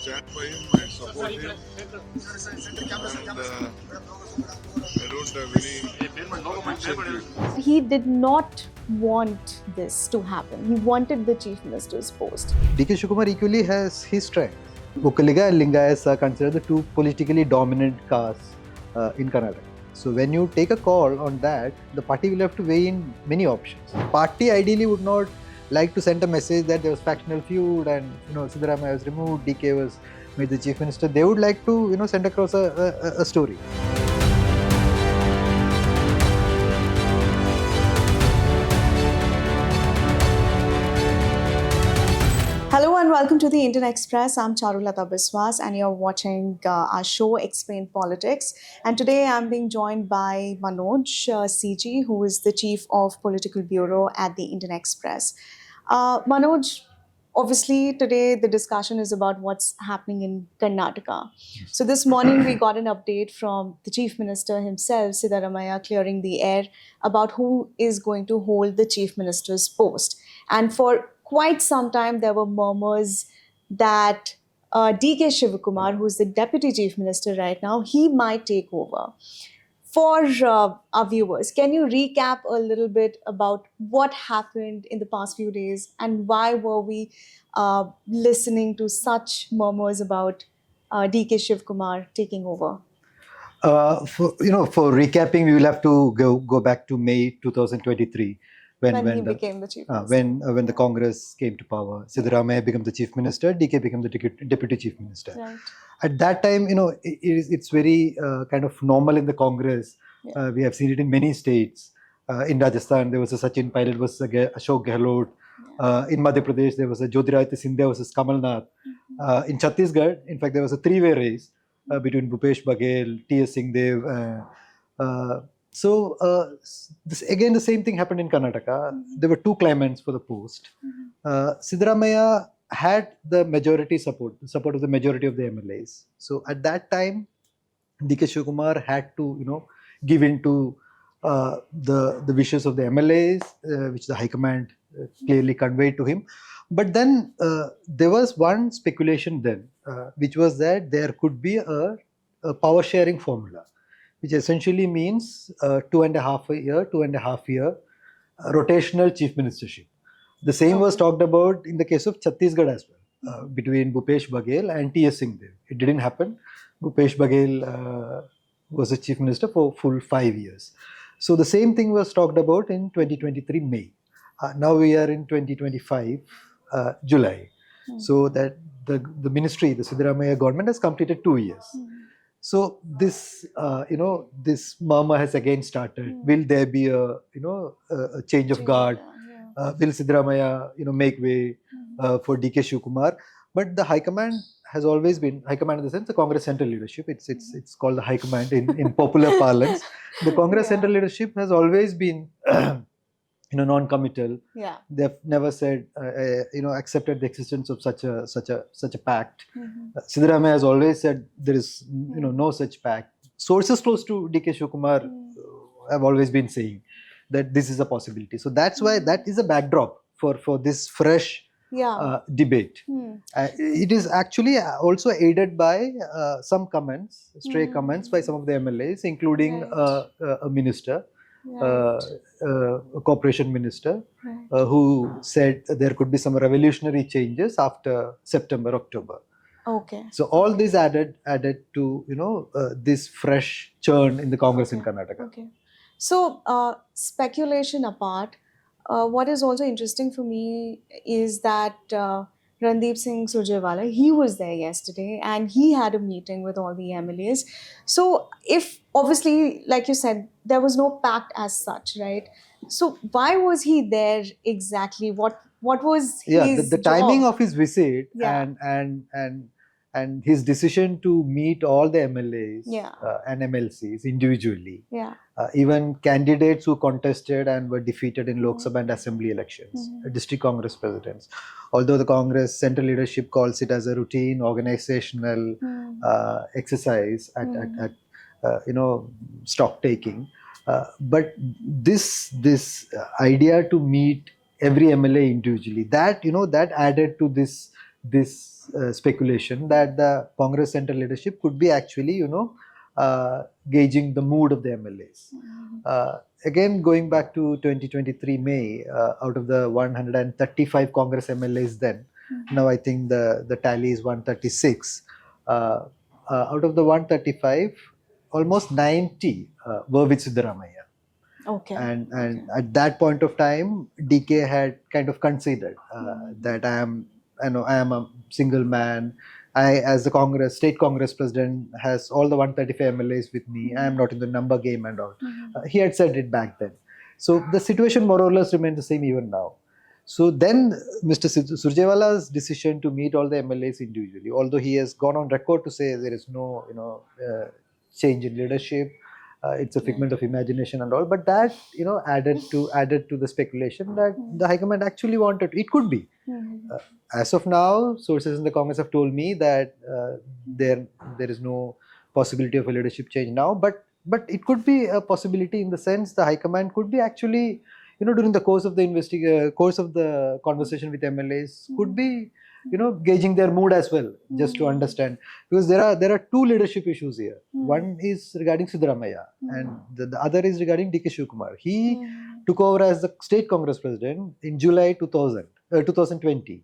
stand by him, I support him, and I don't have any objection to it. He did not want this to happen. He wanted the Chief Minister's post. DK Shivakumar equally has his strengths. Vokkaliga and Lingayats are considered the two politically dominant castes in Karnataka. So when you take a call on that, the party will have to weigh in many options. Party ideally would not like to send a message that there was factional feud and Siddaramaiah was removed, DK was made the Chief Minister. They would like to send across a story. Hello and welcome to the Indian Express. I'm Charulata Biswas and you're watching our show Explain Politics. And today I'm being joined by Manoj CG, who is the Chief of Political Bureau at the Indian Express. Manoj, obviously today the discussion is about what's happening in Karnataka. So this morning we got an update from the Chief Minister himself, Siddaramaiah, clearing the air about who is going to hold the Chief Minister's post. And for quite some time, there were murmurs that DK Shivakumar, who's the Deputy Chief Minister right now, he might take over. For our viewers, can you recap a little bit about what happened in the past few days and why were we listening to such murmurs about DK Shivakumar taking over? For recapping, we will have to go back to May 2023. When he became the Chief Minister. When the Congress came to power, Siddaramaiah became the Chief Minister, DK became the Deputy Chief Minister. Right. At that time, it's very kind of normal in the Congress. Yeah. We have seen it in many states. In Rajasthan, there was a Sachin Pilot versus Ashok Gehlot. Yeah. In Madhya Pradesh, there was a Jyotiraditya Scindia versus Kamal Nath. Mm-hmm. In Chhattisgarh, in fact, there was a three-way race between Bhupesh Baghel, T.S. Singhdev. So this again, the same thing happened in Karnataka. Mm-hmm. There were two claimants for the post. Mm-hmm. Siddaramaiah had the majority support of the majority of the MLAs. So at that time, DK Shivakumar had to, give in to the wishes of the MLAs, which the High Command clearly conveyed to him. But then there was one speculation then, which was that there could be a power sharing formula, which essentially means 2.5 year rotational chief ministership. The same was talked about in the case of Chhattisgarh as well, between Bhupesh Baghel and T.S. Singhdev. It didn't happen. Bhupesh Baghel was the chief minister for full 5 years. So the same thing was talked about in 2023 May. Now we are in 2025 July. So that the ministry, the Siddaramaiah government has completed 2 years. So this, this murmur has again started. Will there be a change of guard? Will Siddaramaiah, make way for DK Shivakumar? But the High Command has always been, High Command in the sense, the Congress Central Leadership. It's called the High Command in popular parlance. The Congress Central Leadership has always been, non-committal. Yeah. They've never said, accepted the existence of such a pact. Mm-hmm. Siddaramaiah has always said there is, no such pact. Sources close to DK Shivakumar have always been saying that this is a possibility. So that's why that is a backdrop for this fresh debate. It is actually also aided by some comments, stray comments by some of the MLAs, including a minister. A corporation minister who said there could be some revolutionary changes after September, October. Okay. So all this added to this fresh churn in the Congress in Karnataka. Okay. So speculation apart, what is also interesting for me is that Randeep Singh Surjewala, he was there yesterday and he had a meeting with all the MLAs. So if obviously, like you said, there was no pact as such, right? So why was he there exactly? What was his the job? timing of his visit and his decision to meet all the MLAs and MLCs individually. Yeah. Even candidates who contested and were defeated in Lok Sabha and Assembly elections, district Congress presidents. Although the Congress central leadership calls it as a routine organizational exercise at stock taking, but this idea to meet every MLA individually, that added to this this speculation that the Congress central leadership could be actually, gauging the mood of the MLAs. Again, going back to 2023 May, out of the 135 Congress MLAs then, now I think the tally is 136. Out of the 135, almost 90 were with Siddaramaiah. Okay. And at that point of time, DK had kind of considered that I am a single man. I, as the state Congress president, has all the 135 MLAs with me. I am not in the number game and all. He had said it back then. So the situation more or less remains the same even now. So then Mr. Surjewala's decision to meet all the MLAs individually, although he has gone on record to say there is no change in leadership, it's a figment of imagination and all, but that added to the speculation that the High Command actually wanted. It could be. As of now, sources in the Congress have told me that there is no possibility of a leadership change now, but it could be a possibility in the sense the High Command could be actually, during the course of the conversation with MLAs, could be gauging their mood as well, just to understand, because there are two leadership issues here. One is regarding Siddaramaiah, and the other is regarding DK Shivakumar. He took over as the state Congress president in July 2020.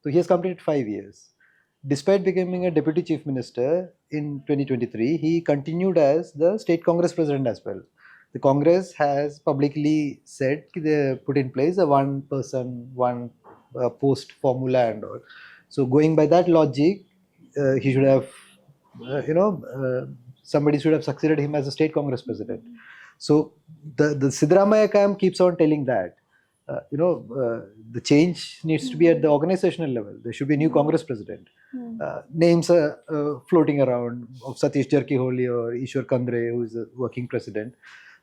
So he has completed 5 years. Despite becoming a deputy chief minister in 2023, he continued as the state Congress president as well. The Congress has publicly said they put in place a one person, one post formula and all. So going by that logic, he should have, somebody should have succeeded him as a state Congress president. So the Siddaramaiah camp keeps on telling that, the change needs to be at the organizational level. There should be a new Congress president. Names are floating around of Satish Jarkiholi or Ishwar Kandre, who is the working president.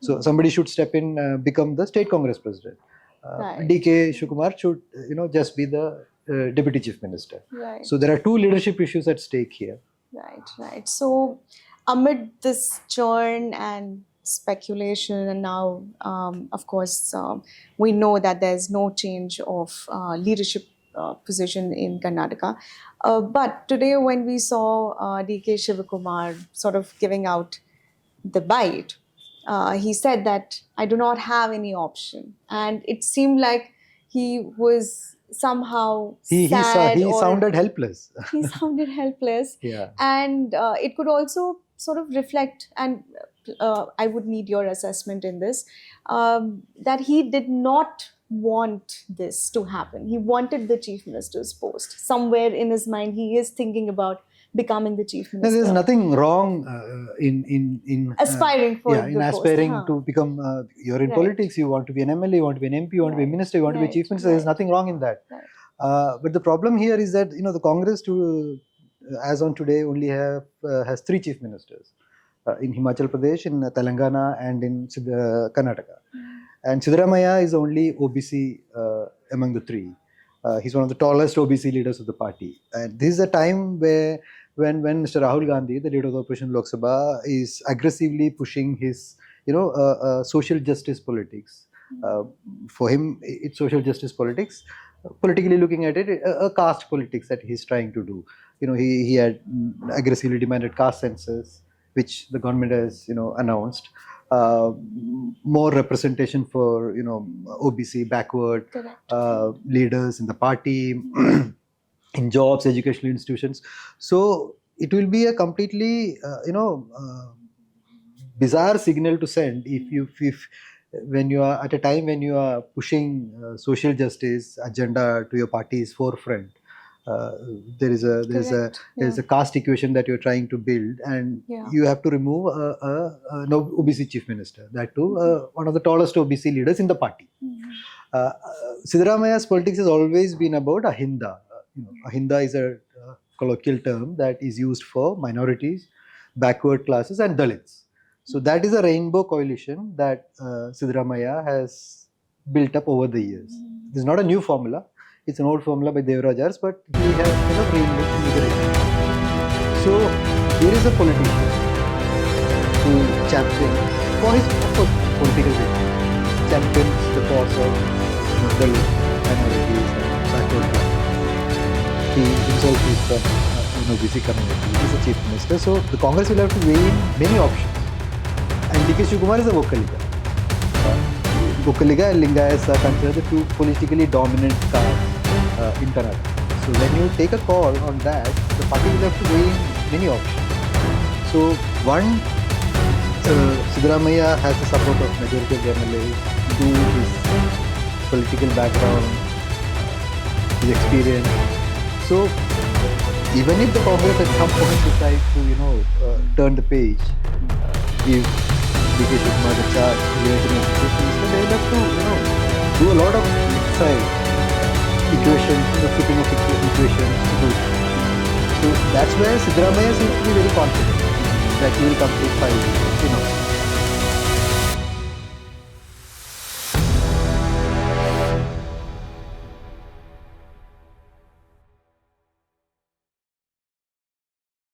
So somebody should step in, become the state Congress president. DK Shivakumar should, just be the deputy chief minister. Right. So there are two leadership issues at stake here. Right. So amid this churn and speculation, and now, of course, we know that there's no change of leadership position in Karnataka. But today, when we saw DK Shivakumar sort of giving out the bite, he said that I do not have any option, and it seemed like he was somehow sad. He sounded helpless. He sounded helpless. Yeah. And it could also sort of reflect, and I would need your assessment in this, that he did not want this to happen. He wanted the chief minister's post. Somewhere in his mind, he is thinking about becoming the chief minister. There's nothing wrong in aspiring for in aspiring to become. You're in politics. You want to be an MLA. You want to be an MP. You want to be a minister. You want to be a chief minister. There's nothing wrong in that. But the problem here is that the Congress, as on today, only has 3 chief ministers in Himachal Pradesh, in Telangana, and in Karnataka. And Siddaramaiah is only OBC among the 3. He's one of the tallest OBC leaders of the party. And this is a time when Mr. Rahul Gandhi, the leader of the opposition Lok Sabha, is aggressively pushing his, social justice politics. For him, it's social justice politics. Politically looking at it, a caste politics that he's trying to do. He had aggressively demanded caste census, which the government has, announced. More representation for OBC backward leaders in the party, in jobs, educational institutions. So it will be a completely bizarre signal to send if when you are at a time when you are pushing social justice agenda to your party's forefront. There is a caste equation that you're trying to build, and you have to remove an OBC chief minister, that too one of the tallest OBC leaders in the party. Siddaramaiah's politics has always been about Ahinda. Ahinda is a colloquial term that is used for minorities, backward classes, and Dalits. So that is a rainbow coalition that Siddaramaiah has built up over the years. This is not a new formula. It's an old formula by Devarajars, but he has reinvented it. So there is a politician who champions, for his political reasons, champions the cause of Dalit minorities and backward classes. he himself is from BC community. He's the chief minister. So the Congress will have to weigh in many options. And DK Shivakumar is a Vokkaliga. Vokkaliga and Lingayats are considered the two politically dominant castes in Karnataka. So when you take a call on that, the party will have to weigh in many options. So one, Siddaramaiah has the support of majority of the MLAs. Two, his political background, his experience. So even if the Congress at some point decide to turn the page, give DK Shivakumar the charge, they will have to do a lot of exercise, equations, fitting of equations to do. So that's where Siddaramaiah seems to be very confident that he will complete 5 years.